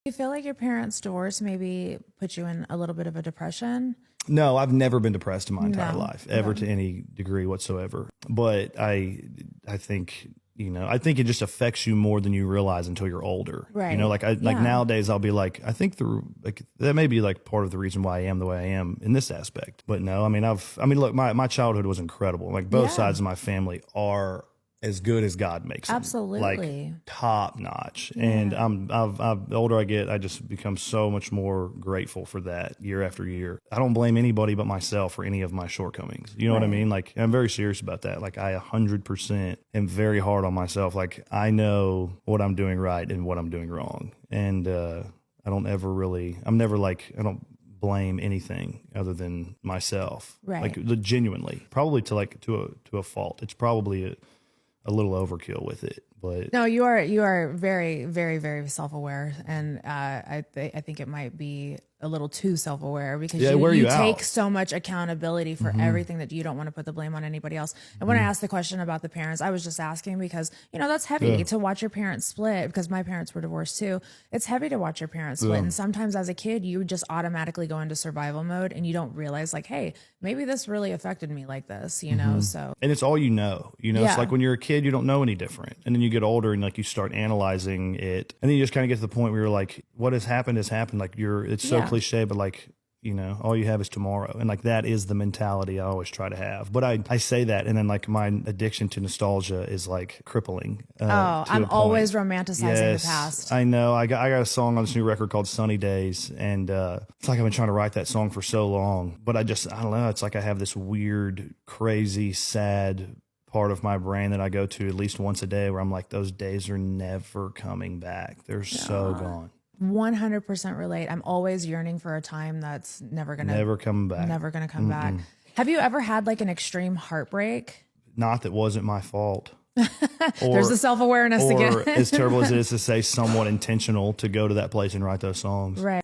You feel like your parents' divorce maybe put you in a little bit of a depression? No, I've never been depressed in my entire No. life, ever to any degree whatsoever. But I think, I think it just affects you more than you realize until you're older. Right. Like nowadays I'll be like, I think that may be like part of the reason why I am the way I am in this aspect. But no, look, my childhood was incredible. Like both sides of my family are as good as God makes them. Absolutely. Like top notch. Yeah. And the older I get, I just become so much more grateful for that year after year. I don't blame anybody but myself for any of my shortcomings. You know what I mean? Like, I'm very serious about that. Like, I 100% am very hard on myself. Like, I know what I'm doing right and what I'm doing wrong. And I don't blame anything other than myself. Right. Like, genuinely, probably to a fault. It's probably a little overkill with it, but no, you are very, very, very self-aware, and I think it might be a little too self-aware because you take so much accountability for everything that you don't want to put the blame on anybody else. And when I asked the question about the parents, I was just asking because that's heavy to watch your parents split, because my parents were divorced too. It's heavy to watch your parents split, and sometimes as a kid you just automatically go into survival mode and you don't realize, like, hey, maybe this really affected me like this, so. And it's all it's like when you're a kid you don't know any different, and then you get older and like you start analyzing it, and then you just kind of get to the point where you're like, what has happened has happened. Like, it's so cliche, but like, all you have is tomorrow. And like, that is the mentality I always try to have. But I say that, and then like my addiction to nostalgia is like crippling. I'm always romanticizing the past. I know. I got a song on this new record called Sunny Days, and it's like I've been trying to write that song for so long, but I don't know. It's like I have this weird, crazy, sad part of my brain that I go to at least once a day where I'm like, those days are never coming back. They're so gone. 100% relate. I'm always yearning for a time that's never coming back. Never gonna come back. Have you ever had like an extreme heartbreak? Not that wasn't my fault. There's the self-awareness again. Or as terrible as it is to say, somewhat intentional to go to that place and write those songs. Right.